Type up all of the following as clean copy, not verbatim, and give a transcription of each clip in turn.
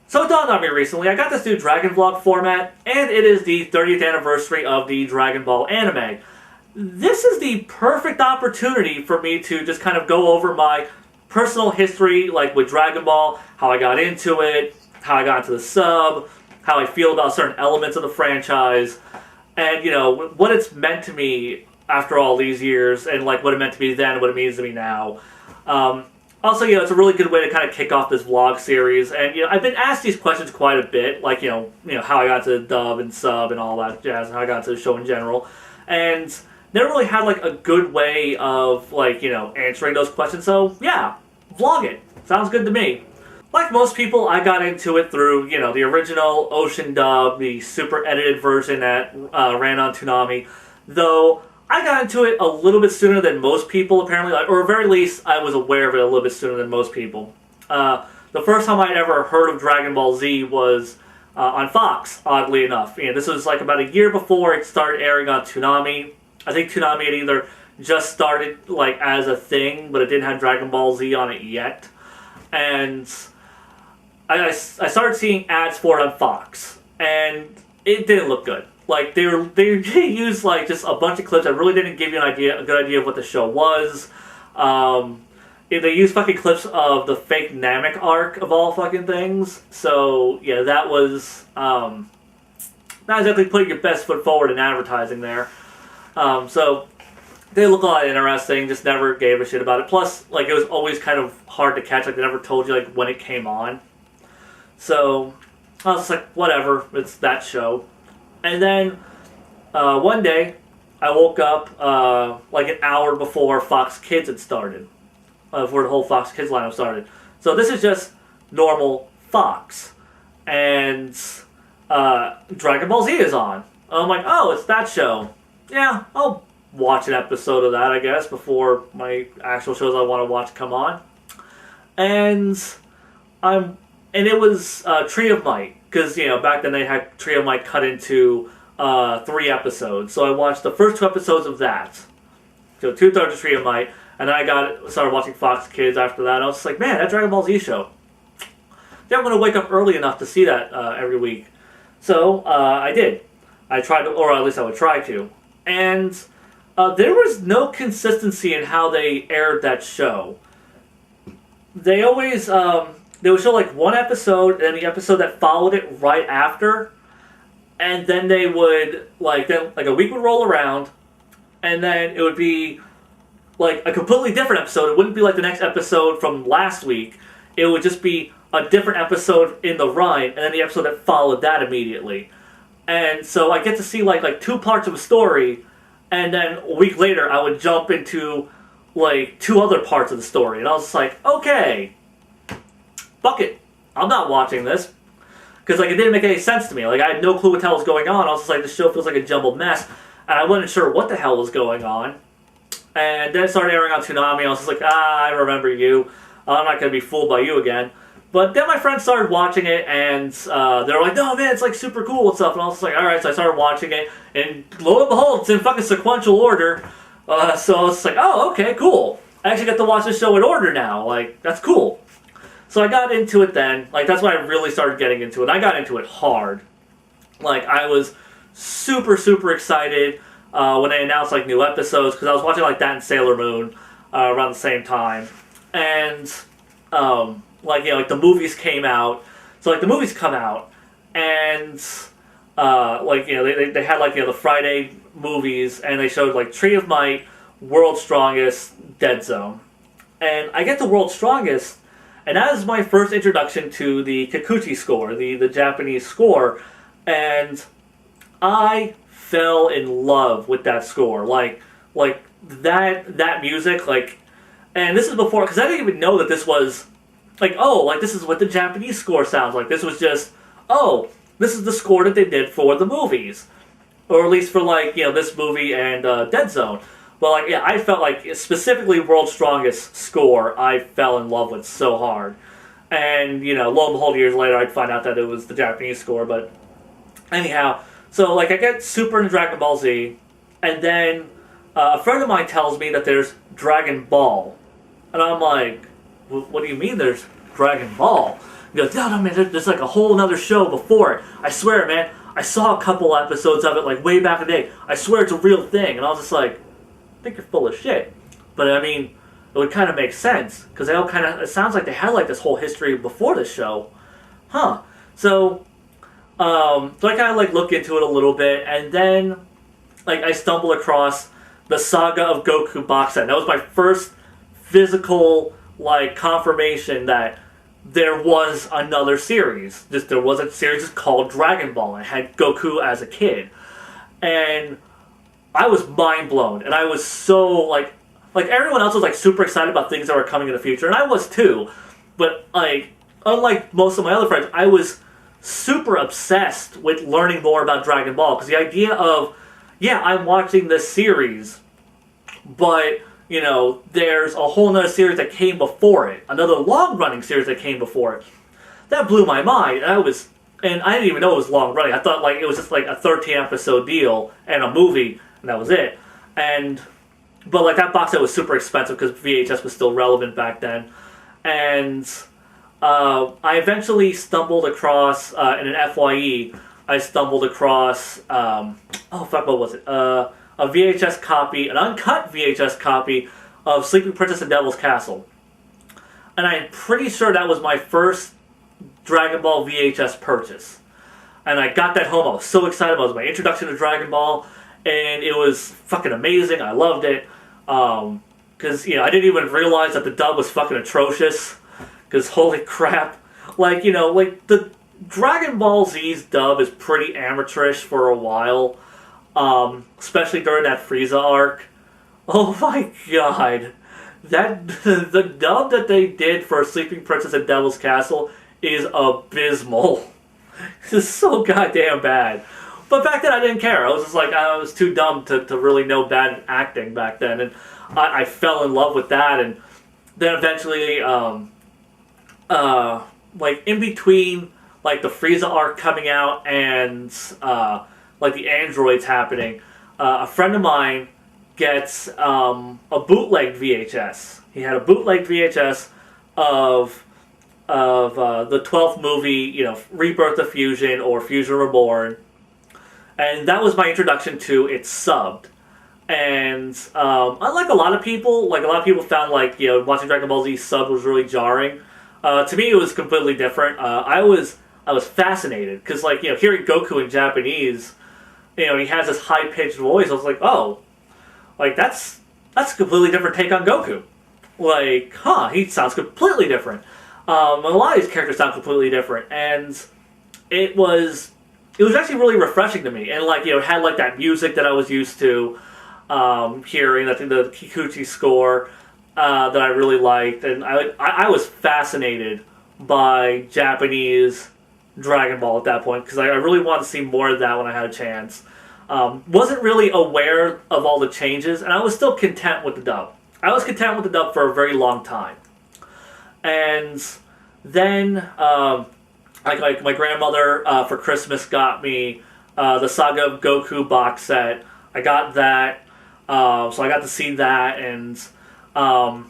So it dawned on me recently, I got this new Dragon Vlog format, and it is the 30th anniversary of the Dragon Ball anime. This is the perfect opportunity for me to just kind of go over my personal history, like with Dragon Ball, how I got into it, how I got into the sub, how I feel about certain elements of the franchise, and, you know, what it's meant to me after all these years, and, like, what it meant to me then and what it means to me now. Also, you know, it's a really good way to kind of kick off this vlog series, and, you know, I've been asked these questions quite a bit, like, you know, how I got to dub and sub and all that jazz, and how I got to the show in general, and never really had, like, a good way of, like, you know, answering those questions, so, yeah, vlog it. Sounds good to me. Like most people, I got into it through, you know, the original Ocean dub, the super edited version that ran on Toonami, though I got into it a little bit sooner than most people, apparently, or at very least, I was aware of it a little bit sooner than most people. The first time I'd ever heard of Dragon Ball Z was on Fox, oddly enough. You know, this was like about a year before it started airing on Toonami. I think Toonami had either just started, like, as a thing, but it didn't have Dragon Ball Z on it yet. And I started seeing ads for it on Fox, and it didn't look good. Like, they used, like, just a bunch of clips that really didn't give you a good idea of what the show was. They used fucking clips of the fake Namek arc of all fucking things. So, yeah, that was not exactly putting your best foot forward in advertising there. So, they look a lot interesting, just never gave a shit about it. Plus, like, it was always kind of hard to catch. Like, they never told you, like, when it came on. So, I was just like, whatever, it's that show. And then, one day, I woke up, like an hour before Fox Kids had started. Before the whole Fox Kids lineup started. So this is just normal Fox. And, Dragon Ball Z is on. I'm like, oh, it's that show. Yeah, I'll watch an episode of that, I guess, before my actual shows I want to watch come on. And it was Tree of Might, because, you know, back then they had Tree of Might cut into 3 episodes. So I watched the first 2 episodes of that. So 2/3 of Tree of Might, and then I started watching Fox Kids after that. And I was just like, man, that Dragon Ball Z show. Yeah, I'm going to wake up early enough to see that every week. So I did. I tried to, or at least I would try to. And there was no consistency in how they aired that show. They always, they would show like one episode, and then the episode that followed it right after, and then they would, like a week would roll around, and then it would be like a completely different episode. It wouldn't be like the next episode from last week. It would just be a different episode in the run, and then the episode that followed that immediately. And so I get to see like 2 parts of a story, and then a week later I would jump into like 2 other parts of the story, and I was just like, okay, fuck it, I'm not watching this, because like it didn't make any sense to me. Like I had no clue what the hell was going on. I was just like, this show feels like a jumbled mess, and I wasn't sure what the hell was going on. And then it started airing on Toonami. I was just like, I remember you. I'm not gonna be fooled by you again. But then my friends started watching it, and they were like, no, man, it's like super cool and stuff. And I was just like, alright, so I started watching it, and lo and behold, it's in fucking sequential order. So I was just like, oh, okay, cool. I actually get to watch this show in order now. Like, that's cool. So I got into it then. Like, that's when I really started getting into it. I got into it hard. Like, I was super, super excited when they announced, like, new episodes, because I was watching, like, that and Sailor Moon around the same time. And, like, you know, like, the movies came out. So, like, the movies come out, and, like, you know, they had, like, you know, the Friday movies, and they showed, like, Tree of Might, World's Strongest, Dead Zone. And I get to World's Strongest, and that is my first introduction to the Kikuchi score, the Japanese score, and I fell in love with that score. Like that music, like, and this is before, because I didn't even know that this was, like, oh, like, this is what the Japanese score sounds like. This was just, oh, this is the score that they did for the movies. Or at least for, like, you know, this movie and Dead Zone. But, like, yeah, I felt like, specifically World's Strongest score, I fell in love with so hard. And, you know, lo and behold, years later, I'd find out that it was the Japanese score. But, anyhow, so, like, I get super into Dragon Ball Z, and then a friend of mine tells me that there's Dragon Ball. And I'm like, what do you mean there's Dragon Ball? He goes, no, man, there's like a whole another show before it. I swear, man, I saw a couple episodes of it like way back in the day. I swear it's a real thing. And I was just like, I think you're full of shit. But I mean, it would kind of make sense because they all kind of, it sounds like they had like this whole history before this show. Huh. So I kind of like look into it a little bit, and then like I stumbled across the Saga of Goku box set. That was my first physical like confirmation that there was another series. Just there was a series called Dragon Ball, and it had Goku as a kid, and I was mind blown, and I was so like everyone else was like super excited about things that were coming in the future, and I was too. But like unlike most of my other friends, I was super obsessed with learning more about Dragon Ball, because the idea of, yeah, I'm watching this series, but you know, there's a whole nother series that came before it, another long-running series that came before it. That blew my mind, and I didn't even know it was long-running. I thought like it was just like a 13-episode deal and a movie, and that was it. But like that box set was super expensive because VHS was still relevant back then, and I eventually stumbled across in an FYE. I stumbled across what was it? A VHS copy, an uncut VHS copy of Sleeping Princess and Devil's Castle. And I'm pretty sure that was my first Dragon Ball VHS purchase. And I got that home, I was so excited. It was my introduction to Dragon Ball, and it was fucking amazing. I loved it. Because, I didn't even realize that the dub was fucking atrocious. Because holy crap. Like, the Dragon Ball Z's dub is pretty amateurish for a while. Especially during that Frieza arc. Oh my god. The dub that they did for Sleeping Princess and Devil's Castle is abysmal. It's so goddamn bad. But back then I didn't care. I was just like, I was too dumb to really know bad acting back then. And I fell in love with that. And then eventually, like in between like the Frieza arc coming out and like the androids happening, a friend of mine gets a bootleg VHS. He had a bootleg VHS of the 12th movie, Rebirth of Fusion or Fusion Reborn, and that was my introduction to it subbed. And unlike a lot of people found like watching Dragon Ball Z subbed was really jarring. To me, it was completely different. I was fascinated because hearing Goku in Japanese. He has this high-pitched voice. I was like, oh, like that's a completely different take on Goku. Like, he sounds completely different. A lot of these characters sound completely different, and it was actually really refreshing to me. And it had like that music that I was used to hearing, the Kikuchi score that I really liked, and I was fascinated by Japanese Dragon Ball at that point, because I really wanted to see more of that when I had a chance. Wasn't really aware of all the changes, and I was still content with the dub. I was content with the dub for a very long time. And then, like my grandmother for Christmas got me the Saga of Goku box set. I got that, so I got to see that, and then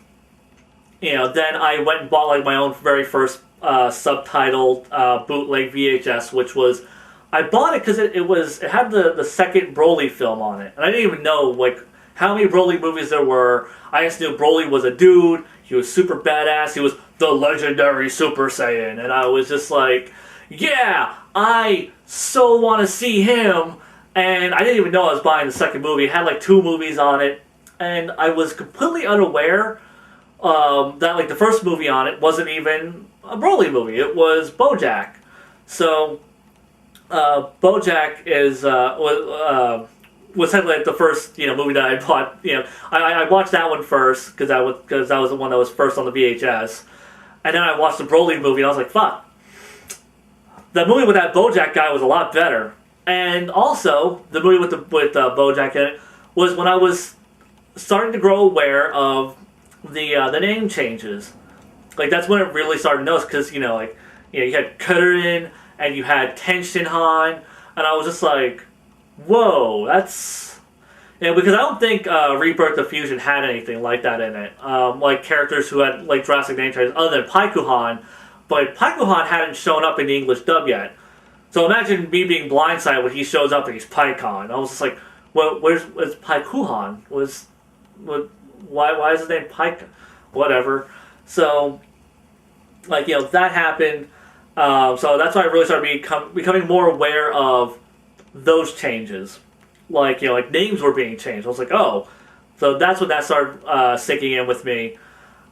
I went and bought my own very first subtitled bootleg VHS, which was, I bought it because it had the second Broly film on it, and I didn't even know how many Broly movies there were. I just knew Broly was a dude. He was super badass. He was the legendary Super Saiyan, and I was just like, yeah, I so want to see him. And I didn't even know I was buying the second movie. It had 2 movies on it, and I was completely unaware that the first movie on it wasn't even a Broly movie. It was BoJack. So BoJack was the first movie that I bought. I watched that one first because that was the one that was first on the VHS, and then I watched the Broly movie and I was like, fuck, that movie with that BoJack guy was a lot better. And also the movie with BoJack in it was when I was starting to grow aware of the name changes. That's when it really started to notice, because you had Kurin and you had Tenshinhan, and I was just like, whoa, that's because I don't think Rebirth of Fusion had anything like that in it. Characters who had drastic name changes other than Paikuhan, but Paikuhan hadn't shown up in the English dub yet. So imagine me being blindsided when he shows up and he's Paikon. I was just like, well, where's Paikuhan? Why is his name Paik? Whatever. So, like, that happened. So that's why I really started becoming more aware of those changes. Like, like names were being changed. I was like, oh. So that's when that started sinking in with me.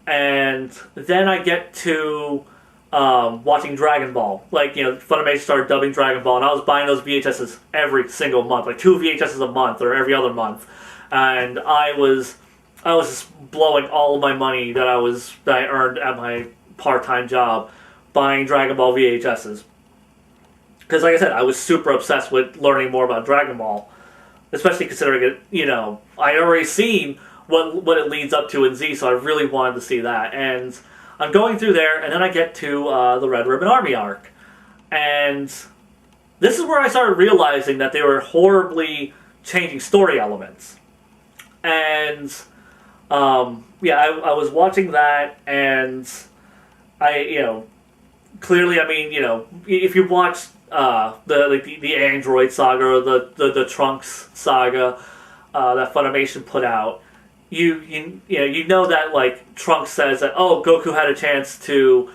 And then I get to watching Dragon Ball. Like, Funimation started dubbing Dragon Ball, and I was buying those VHSs every single month. Like 2 VHSs a month or every other month. And I was just blowing all of my money that I earned at my part-time job buying Dragon Ball VHSs. Because, like I said, I was super obsessed with learning more about Dragon Ball. Especially considering it, I already seen what it leads up to in Z, so I really wanted to see that. And I'm going through there, and then I get to the Red Ribbon Army arc. And this is where I started realizing that they were horribly changing story elements. And, I was watching that, and clearly, if you watch the Android saga or the Trunks saga that Funimation put out, you know that like Trunks says that Goku had a chance to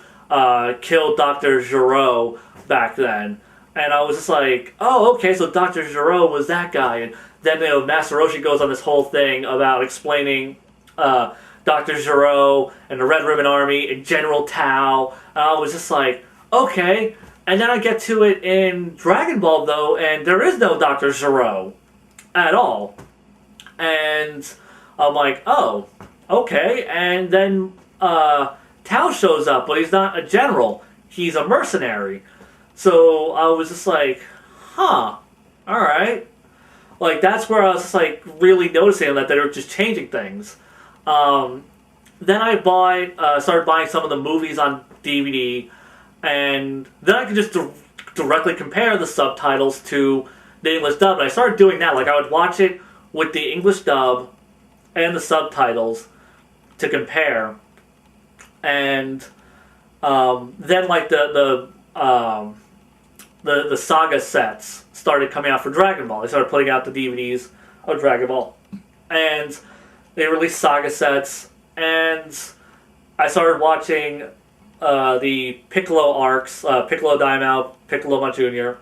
kill Dr. Gero back then, and I was just like, oh, okay, so Dr. Gero was that guy. And then Master Roshi goes on this whole thing about explaining Dr. Gero and the Red Ribbon Army and General Tao. And I was just like, okay. And then I get to it in Dragon Ball, though, and there is no Dr. Gero at all. And I'm like, oh, okay. And then Tao shows up, but he's not a general. He's a mercenary. So I was just like, huh, alright. Like, that's where I was just, like, really noticing that they were just changing things. Then I started buying some of the movies on DVD, and then I could just directly compare the subtitles to the English dub. And I started doing that. Like, I would watch it with the English dub and the subtitles to compare. And then, like, the saga sets started coming out for Dragon Ball. They started putting out the DVDs of Dragon Ball. And they released saga sets. And I started watching the Piccolo arcs, Piccolo Daimao, Piccolo Jr.,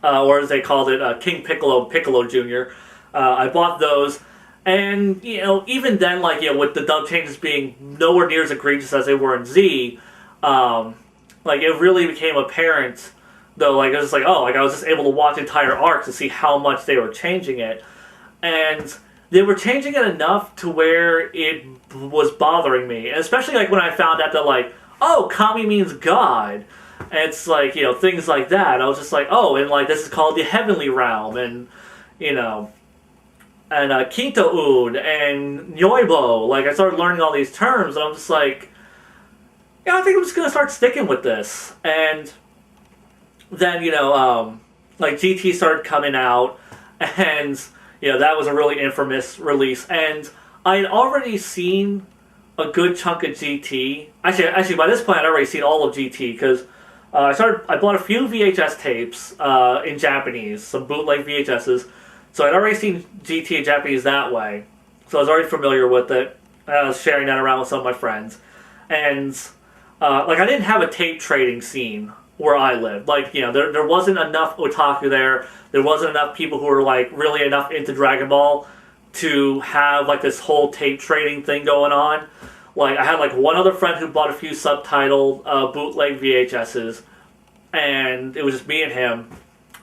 or as they called it, King Piccolo, Piccolo Jr. I bought those, and, even then, like, with the dub changes being nowhere near as egregious as they were in Z, like, it really became apparent, though, like, it was like, I was just able to watch entire arcs to see how much they were changing it, and they were changing it enough to where it was bothering me, and especially, like, when I found out that, like, Kami means God. And it's like, things like that. I was just like, and like, this is called the Heavenly Realm, and, and Kinto-un, and Nyoibo. Like, I started learning all these terms, and I'm just like, I think I'm just going to start sticking with this. And then, like, GT started coming out, and, that was a really infamous release. And I had already seen a good chunk of GT. Actually, by this point, I'd already seen all of GT, because I bought a few VHS tapes in Japanese, some bootleg VHSs. So I'd already seen GT in Japanese that way. So I was already familiar with it. I was sharing that around with some of my friends. And, like, I didn't have a tape trading scene where I lived. Like, there wasn't enough otaku there. There wasn't enough people who were, like, really enough into Dragon Ball to have, like, this whole tape trading thing going on. Like, I had, like, one other friend who bought a few subtitled bootleg VHSs, and it was just me and him.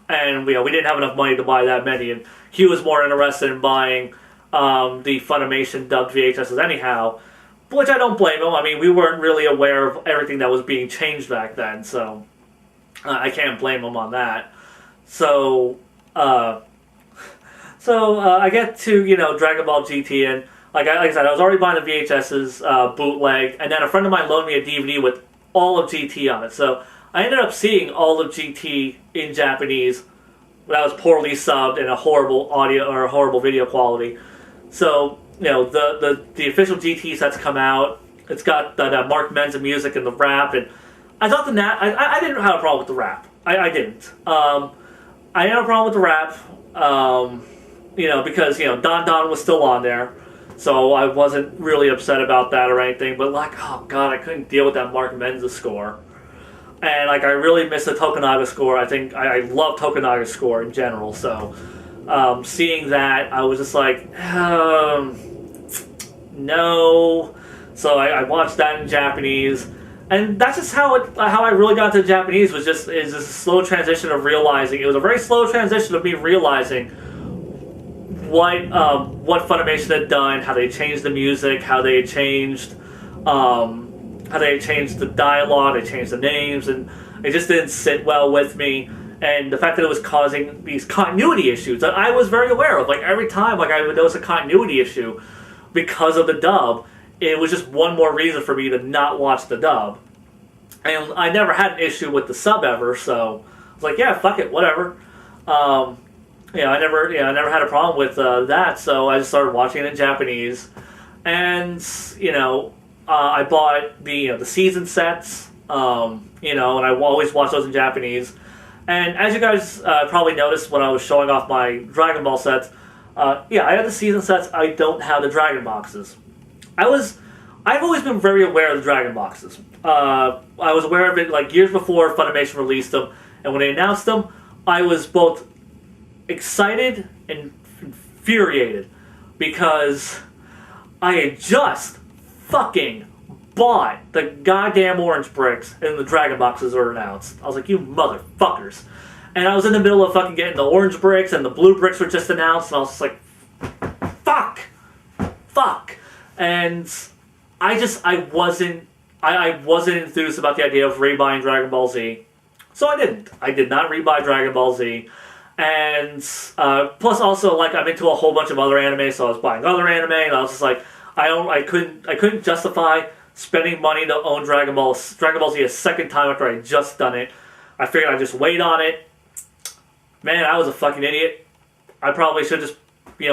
And, we didn't have enough money to buy that many, and he was more interested in buying the Funimation dubbed VHSs anyhow, which I don't blame him. I mean, we weren't really aware of everything that was being changed back then, so I can't blame him on that. So I get to, Dragon Ball GT, and like I said, I was already buying the VHSs bootleg, and then a friend of mine loaned me a DVD with all of GT on it. So I ended up seeing all of GT in Japanese that was poorly subbed and a horrible audio or a horrible video quality. So, the official GT set's come out. It's got that Mark Menza music and the rap, and I thought I didn't have a problem with the rap. I didn't. I had a problem with the rap, because Don Don was still on there, so I wasn't really upset about that or anything. But like, oh god, I couldn't deal with that Mark Menza score, and like I really miss the Tokunaga score. I think I love Tokunaga's score in general. So seeing that, I was just like, no. So I watched that in Japanese. And that's just how I really got to Japanese is just a slow transition of realizing. It was a very slow transition of me realizing what Funimation had done, how they changed the music, how they changed the dialogue, they changed the names, and it just didn't sit well with me. And the fact that it was causing these continuity issues that I was very aware of. Like every time, like I would notice a continuity issue because of the dub. It was just one more reason for me to not watch the dub. And I never had an issue with the sub ever, so I was like, yeah, fuck it, whatever. I never had a problem with that, so I just started watching it in Japanese. And, I bought the season sets, and I always watch those in Japanese. And as you guys probably noticed when I was showing off my Dragon Ball sets, I have the season sets, I don't have the Dragon boxes. I've always been very aware of the Dragon boxes. I was aware of it like years before Funimation released them, and when they announced them, I was both excited and infuriated because I had just fucking bought the goddamn orange bricks and the Dragon boxes were announced. I was like, you motherfuckers. And I was in the middle of fucking getting the orange bricks and the blue bricks were just announced, and I was just like, fuck. And I wasn't enthused about the idea of rebuying Dragon Ball Z. So I didn't. I did not rebuy Dragon Ball Z. And plus also, like, I'm into a whole bunch of other anime, so I was buying other anime, and I was just like, I couldn't justify spending money to own Dragon Ball Z a second time after I had just done it. I figured I'd just wait on it. Man, I was a fucking idiot. I probably should have just,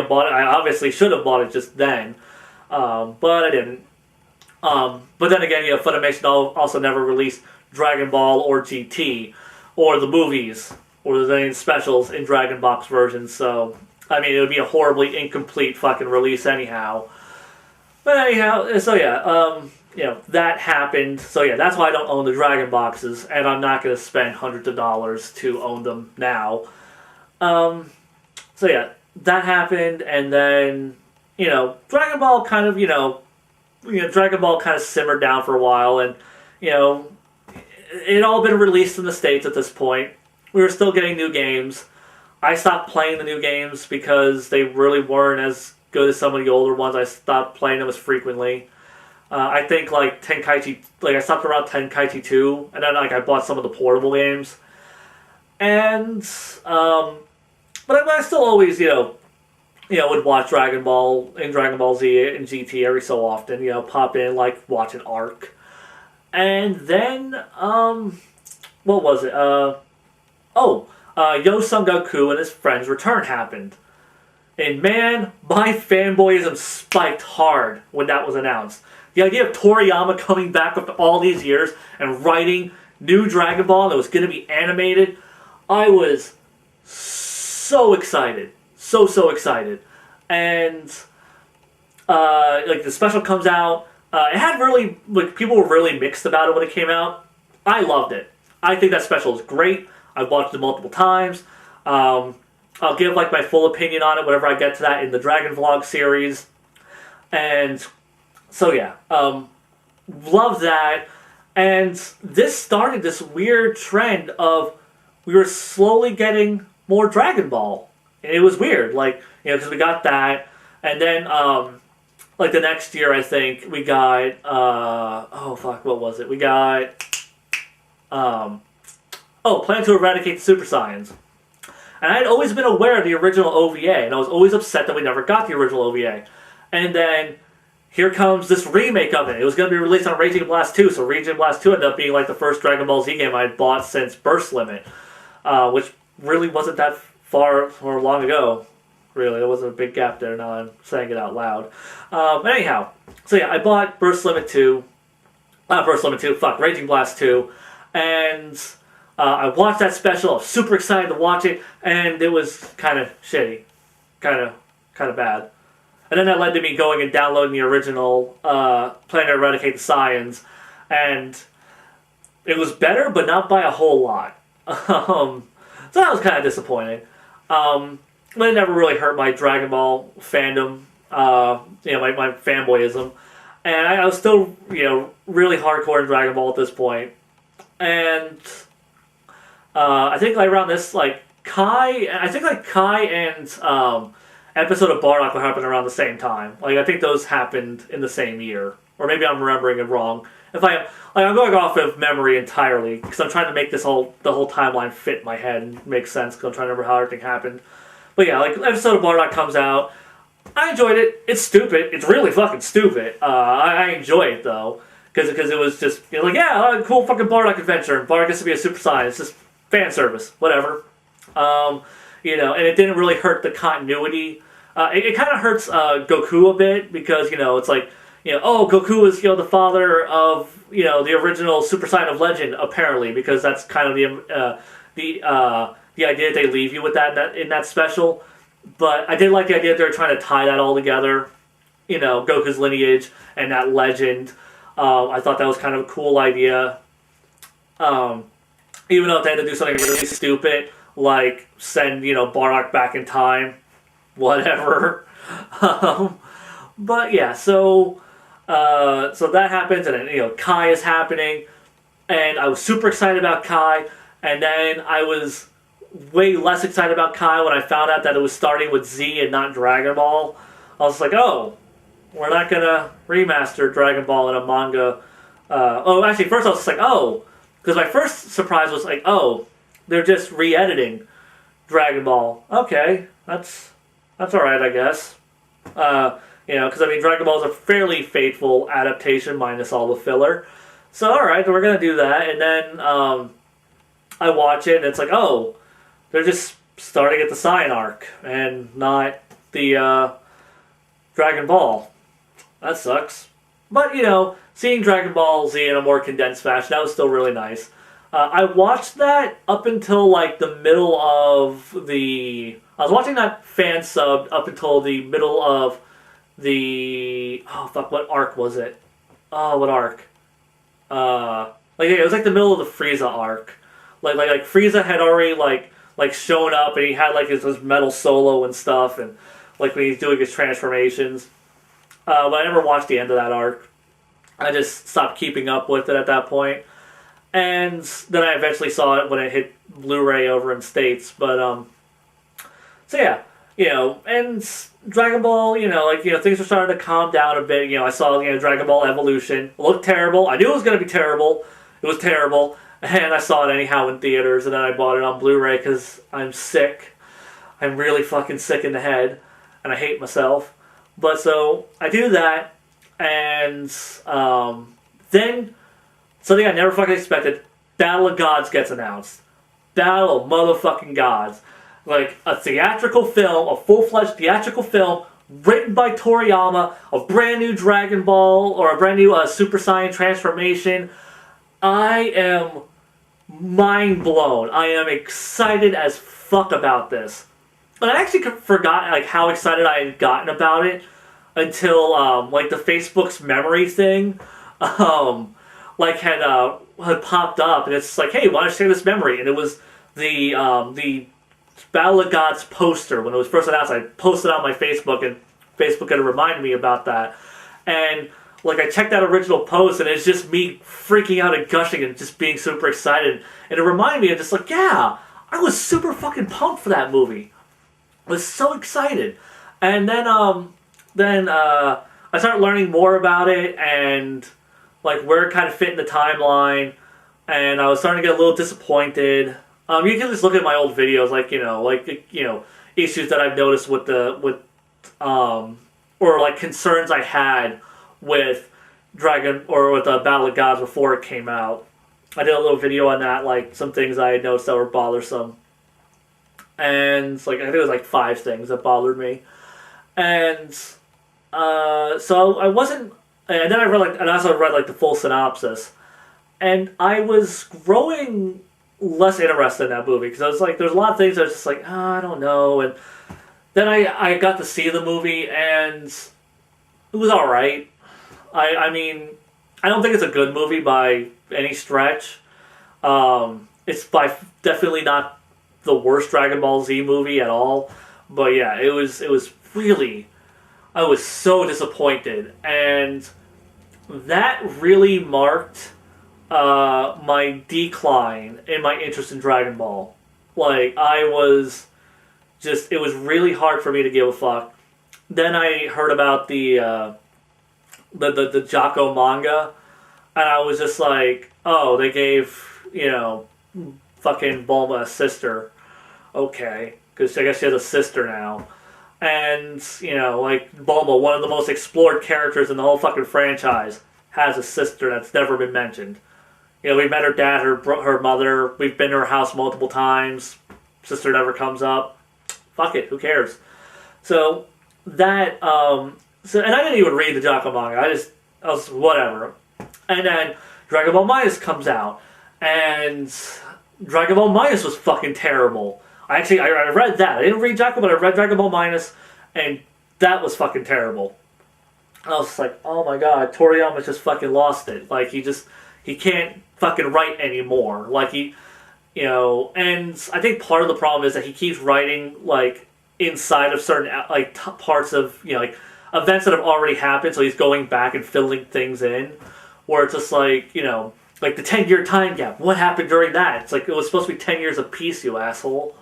bought it. I obviously should have bought it just then. But I didn't. But then again, Funimation also never released Dragon Ball or GT, or the movies, or the specials in Dragon Box versions, so, I mean, it would be a horribly incomplete fucking release anyhow. But anyhow, so that happened. So yeah, that's why I don't own the Dragon Boxes, and I'm not going to spend hundreds of dollars to own them now. So yeah, that happened, and then, Dragon Ball kind of, Dragon Ball kind of simmered down for a while, and, it had all been released in the States at this point. We were still getting new games. I stopped playing the new games because they really weren't as good as some of the older ones. I stopped playing them as frequently. I think, like, Tenkaichi, I stopped around Tenkaichi 2, and then, I bought some of the portable games. And, but I still always, would watch Dragon Ball and Dragon Ball Z and GT every so often, pop in, watch an arc. And then, what was it? Yo Son Goku and his friends' return happened. And man, my fanboyism spiked hard when that was announced. The idea of Toriyama coming back after all these years and writing new Dragon Ball that was going to be animated, I was so excited. So excited. And, the special comes out. It had really, people were really mixed about it when it came out. I loved it. I think that special is great. I've watched it multiple times. I'll give, my full opinion on it whenever I get to that in the Dragon Vlog series. And, so yeah. Love that. And this started this weird trend of we were slowly getting more Dragon Ball. And it was weird, because we got that. And then, the next year, I think, we got, what was it? We got, Plan to Eradicate the Super Saiyans. And I had always been aware of the original OVA, and I was always upset that we never got the original OVA. And then, here comes this remake of it. It was going to be released on Raging Blast 2, so Raging Blast 2 ended up being, the first Dragon Ball Z game I had bought since Burst Limit, which really wasn't that far or long ago. Really, there wasn't a big gap there. Now I'm saying it out loud. Anyhow, so yeah, I bought Raging Blast 2. And I watched that special. I was super excited to watch it, and it was kind of shitty, kind of bad. And then that led to me going and downloading the original Plan to Eradicate the Science, and it was better, but not by a whole lot. So that was kind of disappointing. But it never really hurt my Dragon Ball fandom, my fanboyism. And I was still, really hardcore in Dragon Ball at this point. And I think around this, Kai and episode of Bardock will happen around the same time. I think those happened in the same year. Or maybe I'm remembering it wrong. I'm going off of memory entirely, because I'm trying to make the whole timeline fit in my head and make sense, because I'm trying to remember how everything happened. But yeah, episode of Bardock comes out. I enjoyed it. It's stupid. It's really fucking stupid. I enjoy it, though, because it was just, cool fucking Bardock adventure, and Bardock gets to be a Super Saiyan. It's just fan service. Whatever. And it didn't really hurt the continuity. It kind of hurts Goku a bit, because, it's like, Goku is, the father of, the original Super Saiyan of Legend, apparently, because that's kind of the idea that they leave you with that in that special. But I did like the idea that they're trying to tie that all together, Goku's lineage and that legend. I thought that was kind of a cool idea. Even though they had to do something really stupid, like send, Bardock back in time, whatever. But yeah, so that happens, and then, Kai is happening, and I was super excited about Kai, and then I was way less excited about Kai when I found out that it was starting with Z and not Dragon Ball. I was like, oh, we're not gonna remaster Dragon Ball in a manga. Actually, first I was just like, oh, because my first surprise was like, oh, they're just re-editing Dragon Ball. Okay, that's alright, I guess. Because Dragon Ball is a fairly faithful adaptation minus all the filler. So, alright, we're going to do that. And then I watch it and it's like, oh, they're just starting at the Saiyan arc and not the Dragon Ball. That sucks. But, seeing Dragon Ball Z in a more condensed fashion, that was still really nice. I watched that up until, the middle of the... I was watching that fan subbed up until the middle of the... Oh, fuck, what arc was it? Oh, what arc? It was the middle of the Frieza arc. Like Frieza had already, shown up, and he had, his metal solo and stuff, and, when he's doing his transformations. But I never watched the end of that arc. I just stopped keeping up with it at that point. And then I eventually saw it when it hit Blu-ray over in States. But, so yeah, and Dragon Ball, things were starting to calm down a bit. I saw, Dragon Ball Evolution. It looked terrible. I knew it was going to be terrible. It was terrible. And I saw it anyhow in theaters, and then I bought it on Blu-ray because I'm sick. I'm really fucking sick in the head, and I hate myself. But so, I do that, and then something I never fucking expected, Battle of Gods gets announced. Battle of motherfucking Gods. A theatrical film, a full-fledged theatrical film, written by Toriyama, a brand new Dragon Ball, or a brand new Super Saiyan transformation. I am mind blown. I am excited as fuck about this. But I actually forgot how excited I had gotten about it until the Facebook's memory thing had popped up, and it's like, hey, why don't you share this memory? And it was the Battle of Gods poster. When it was first announced, I posted on my Facebook, and Facebook had reminded me about that. And I checked that original post, and it's just me freaking out and gushing and just being super excited. And it reminded me of just yeah, I was super fucking pumped for that movie. I was so excited. And then I started learning more about it and where it kind of fit in the timeline. And I was starting to get a little disappointed. You can just look at my old videos, issues that I've noticed with concerns I had with Battle of Gods before it came out. I did a little video on that, some things I had noticed that were bothersome. And, I think it was 5 things that bothered me. And, so I wasn't... And then I read, and I also read, the full synopsis. And I was growing less interested in that movie because I was like, there's a lot of things I was just like, oh, I don't know. And then I got to see the movie and it was alright. I mean, I don't think it's a good movie by any stretch. It's definitely not the worst Dragon Ball Z movie at all. But yeah, it was really, I was so disappointed. And that really marked my decline in my interest in Dragon Ball. Like, it was really hard for me to give a fuck. Then I heard about the Jocko manga, and I was just like, oh, they gave, fucking Bulma a sister. Okay, because I guess she has a sister now. And, like, Bulma, one of the most explored characters in the whole fucking franchise, has a sister that's never been mentioned. We met her dad, her mother, we've been to her house multiple times, sister never comes up. Fuck it, who cares? So, that, and I didn't even read the Jocko manga, I was, whatever. And then, Dragon Ball Minus comes out, and Dragon Ball Minus was fucking terrible. I read that. I didn't read Jocko, but I read Dragon Ball Minus, and that was fucking terrible. I was just like, oh my god, Toriyama just fucking lost it. Like, he can't fucking write anymore. Like, and I think part of the problem is that he keeps writing, like, inside of certain, like, parts of, like, events that have already happened, so he's going back and filling things in, where it's just like, like the 10-year time gap. What happened during that? It's like, it was supposed to be 10 years of peace, you asshole.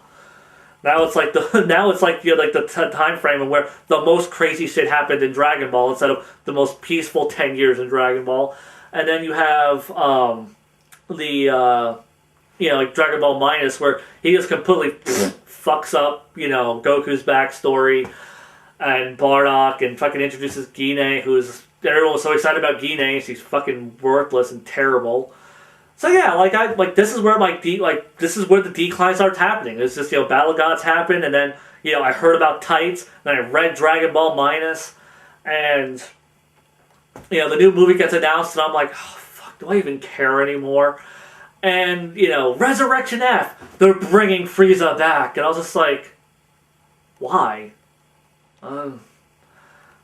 Now it's like the time frame where the most crazy shit happened in Dragon Ball instead of the most peaceful 10 years in Dragon Ball. And then you have like Dragon Ball Minus, where he just completely fucks up, Goku's backstory and Bardock, and fucking introduces Guinea, everyone was so excited about Guinea. She's fucking worthless and terrible. So yeah, this is where this is where the decline starts happening. It's just, Battle of Gods happened, and then, I heard about Tights, then I read Dragon Ball Minus, and, the new movie gets announced, and I'm like, oh, fuck, do I even care anymore? And, Resurrection F, they're bringing Frieza back, and I was just like, why?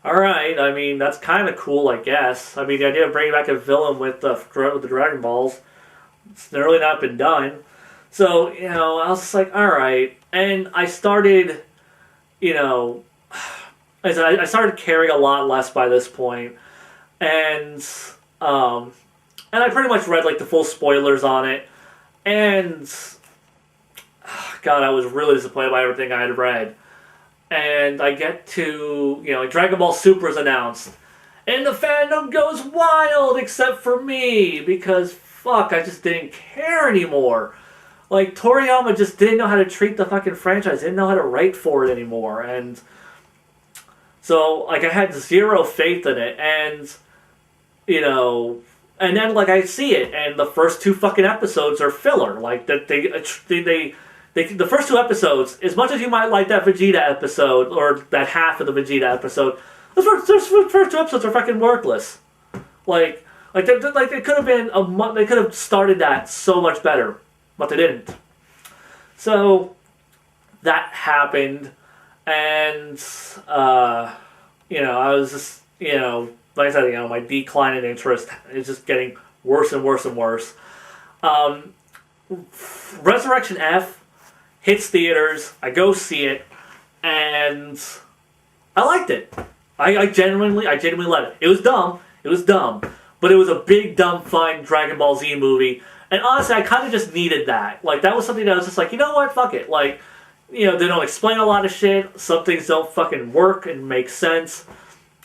Alright, I mean, that's kind of cool, I guess. I mean, the idea of bringing back a villain with the Dragon Balls, it's really not been done. So, I was just like, alright. And I started, I started caring a lot less by this point. And I pretty much read, like, the full spoilers on it. And, God, I was really disappointed by everything I had read. And I get to, like Dragon Ball Super is announced. And the fandom goes wild except for me. Because, fuck, I just didn't care anymore. Like, Toriyama just didn't know how to treat the fucking franchise. Didn't know how to write for it anymore. And so, like, I had zero faith in it. And, and then, like, I see it. And the first 2 fucking episodes are filler. Like, the first 2 episodes, as much as you might like that Vegeta episode, or that half of the Vegeta episode, those first 2 episodes are fucking worthless. They could have been they could have started that so much better, but they didn't. So, that happened, and, I was just, like I said, my decline in interest is just getting worse and worse and worse. Resurrection F hits theaters, I go see it, and I liked it. I genuinely loved it. It was dumb, but it was a big, dumb, fun Dragon Ball Z movie, and honestly, I kind of just needed that. Like, that was something that I was just like, you know what, fuck it. Like, they don't explain a lot of shit, some things don't fucking work and make sense,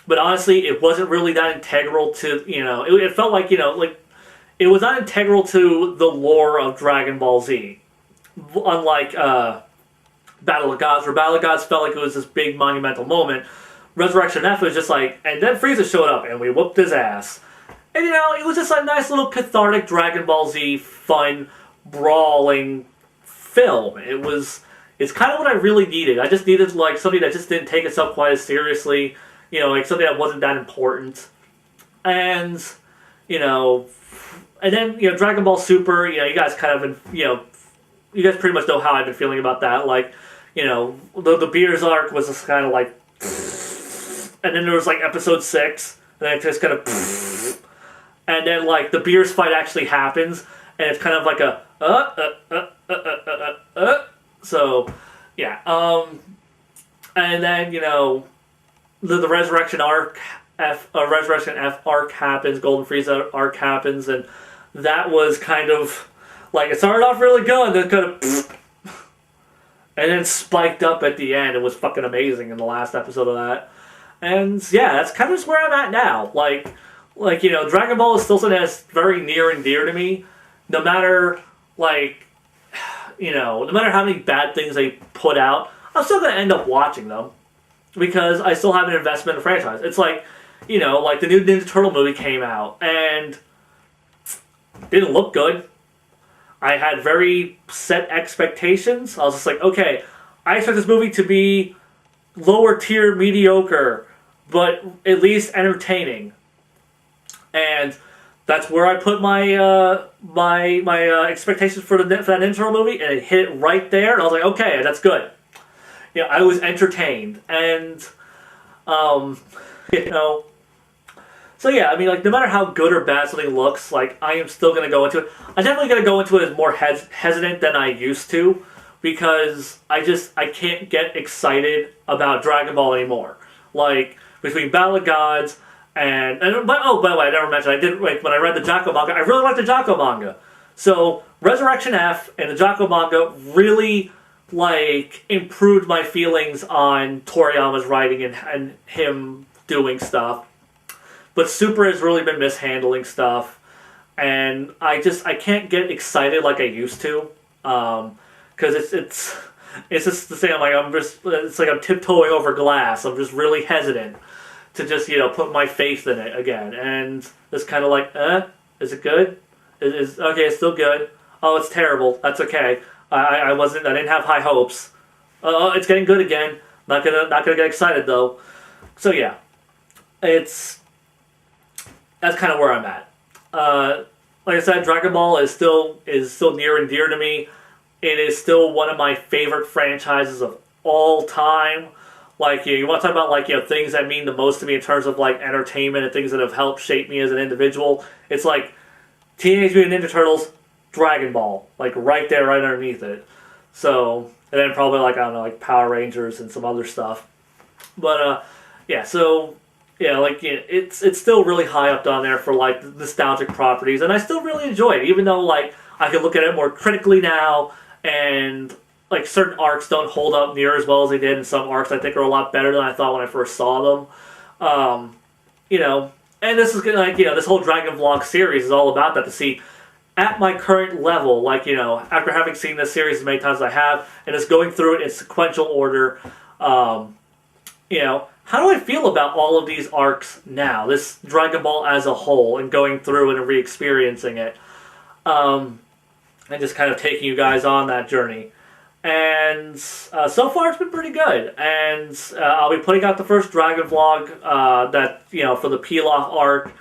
but honestly, it wasn't really that integral to, it felt like, it was not integral to the lore of Dragon Ball Z. Unlike Battle of Gods, where Battle of Gods felt like it was this big monumental moment, Resurrection F was just like, and then Frieza showed up and we whooped his ass. And it was just a nice little cathartic Dragon Ball Z fun, brawling film. It's kind of what I really needed. I just needed, like, something that just didn't take itself quite as seriously, like something that wasn't that important. And, and and then, Dragon Ball Super, you guys kind of, you guys pretty much know how I've been feeling about that. Like, the Beers arc was just kind of like, and then there was like episode 6, and then it just kind of, and then like the Beers fight actually happens, and it's kind of like a, so, yeah, and then, the Resurrection arc, Resurrection F arc happens, Golden Frieza arc happens, and that was kind of, like, it started off really good, and then kind of, and then spiked up at the end. It was fucking amazing in the last episode of that. And yeah, that's kind of just where I'm at now. Like, Dragon Ball is still something that's very near and dear to me. No matter, like, no matter how many bad things they put out, I'm still going to end up watching them. Because I still have an investment in the franchise. It's like, like the new Ninja Turtle movie came out, and didn't look good. I had very set expectations. I was just like, okay, I expect this movie to be lower tier mediocre, but at least entertaining. And that's where I put my my expectations for that Ninja Turtle movie, and it hit it right there. And I was like, okay, that's good. I was entertained, and So yeah, I mean, like, no matter how good or bad something looks, like, I am still going to go into it. I'm definitely going to go into it as more hesitant than I used to, because I can't get excited about Dragon Ball anymore. Like, between Battle of Gods by the way, I never mentioned, when I read the Jocko manga, I really liked the Jocko manga. So, Resurrection F and the Jocko manga really, like, improved my feelings on Toriyama's writing and him doing stuff. But Super has really been mishandling stuff, and I can't get excited like I used to, because it's just the same. It's like I'm tiptoeing over glass. I'm just really hesitant to just put my faith in it again, and it's kind of like, is it good? Okay, it's still good. Oh, it's terrible. That's okay. I didn't have high hopes. It's getting good again. Not gonna get excited though. So yeah, that's kind of where I'm at. Like I said, Dragon Ball is still near and dear to me. It is still one of my favorite franchises of all time. Like, you want to talk about, like, things that mean the most to me in terms of, like, entertainment and things that have helped shape me as an individual. It's like Teenage Mutant Ninja Turtles, Dragon Ball, like right there, right underneath it. So, and then probably, like, I don't know, like Power Rangers and some other stuff. But yeah, so. Yeah, like, it's still really high up down there for, like, nostalgic properties, and I still really enjoy it, even though, like, I can look at it more critically now, and, like, certain arcs don't hold up near as well as they did, and some arcs I think are a lot better than I thought when I first saw them. And this is, like, this whole Dragon Vlog series is all about that, to see, at my current level, like, after having seen this series as many times as I have, and just going through it in sequential order, how do I feel about all of these arcs now? This Dragon Ball as a whole, and going through it and re-experiencing it. And just kind of taking you guys on that journey. And so far it's been pretty good. And I'll be putting out the first Dragon Vlog for the Pilaf arc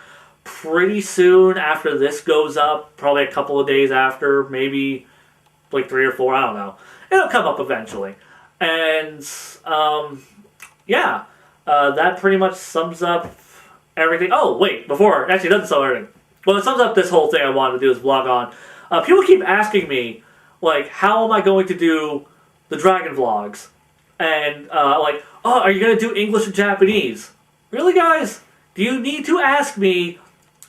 pretty soon after this goes up. Probably a couple of days after, maybe like 3 or 4, I don't know. It'll come up eventually. And yeah. That pretty much sums up everything. Oh, wait, actually it doesn't sum up everything. Well, it sums up this whole thing I wanted to do, this vlog on. People keep asking me, like, how am I going to do the Dragon Vlogs? And, like, oh, are you going to do English and Japanese? Really, guys? Do you need to ask me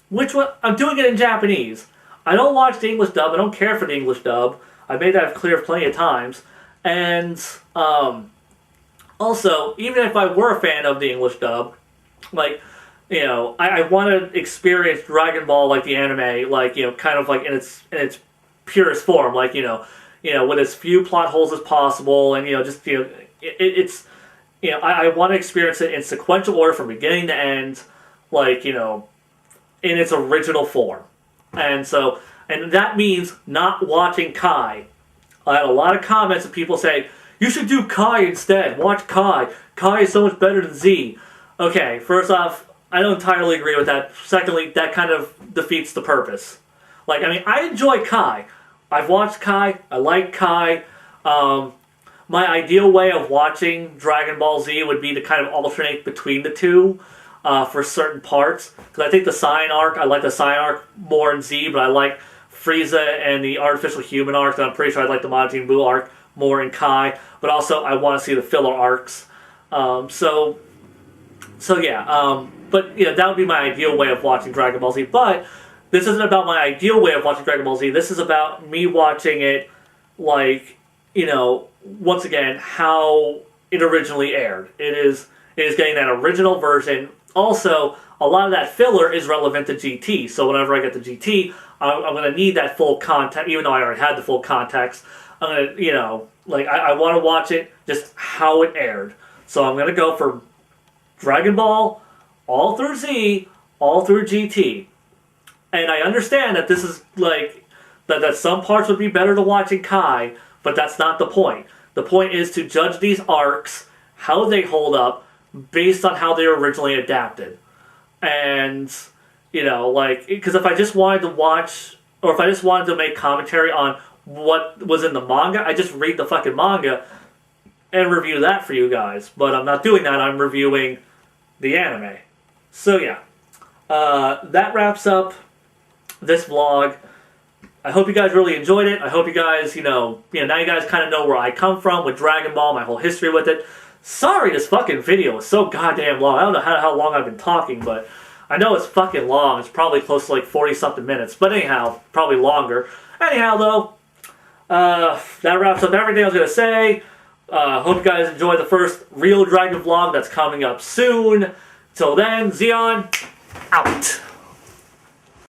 which one? I'm doing it in Japanese. I don't watch the English dub. I don't care for the English dub. I made that clear plenty of times. And, also, even if I were a fan of the English dub, like, I want to experience Dragon Ball like the anime, like, kind of like in its purest form, like, with as few plot holes as possible, and, I want to experience it in sequential order from beginning to end, like, in its original form. And so, and that means not watching Kai. I had a lot of comments of people saying, you should do Kai instead. Watch Kai. Kai is so much better than Z. Okay, first off, I don't entirely agree with that. Secondly, that kind of defeats the purpose. Like, I mean, I enjoy Kai. I've watched Kai. I like Kai. My ideal way of watching Dragon Ball Z would be to kind of alternate between the two for certain parts. Because I think the Saiyan arc, I like the Saiyan arc more in Z, but I like Frieza and the Artificial Human arc, and I'm pretty sure I like the Majin Buu arc more in Kai. But also, I want to see the filler arcs. So yeah. But you know, that would be my ideal way of watching Dragon Ball Z. But this isn't about my ideal way of watching Dragon Ball Z. This is about me watching it, like, you know, once again, how it originally aired. It is getting that original version. Also, a lot of that filler is relevant to GT. So whenever I get to GT, I'm going to need that full context, even though I already had the full context. I'm going to, you know, like, I want to watch it just how it aired. So I'm going to go for Dragon Ball all through Z, all through GT. And I understand that this is, like, that some parts would be better to watch in Kai, but that's not the point. The point is to judge these arcs, how they hold up, based on how they were originally adapted. And, you know, like, because if I just wanted to watch, or if I just wanted to make commentary on what was in the manga, I just read the fucking manga and review that for you guys. But I'm not doing that, I'm reviewing the anime. So yeah, that wraps up this vlog. I hope you guys really enjoyed it. I hope you guys, now you guys kind of know where I come from with Dragon Ball, my whole history with it. Sorry this fucking video is so goddamn long. I don't know how long I've been talking, but I know it's fucking long. It's probably close to like 40-something minutes. But anyhow, probably longer. Anyhow, though, that wraps up everything I was going to say. Hope you guys enjoy the first real Dragon vlog that's coming up soon. Till then, Zeon, out.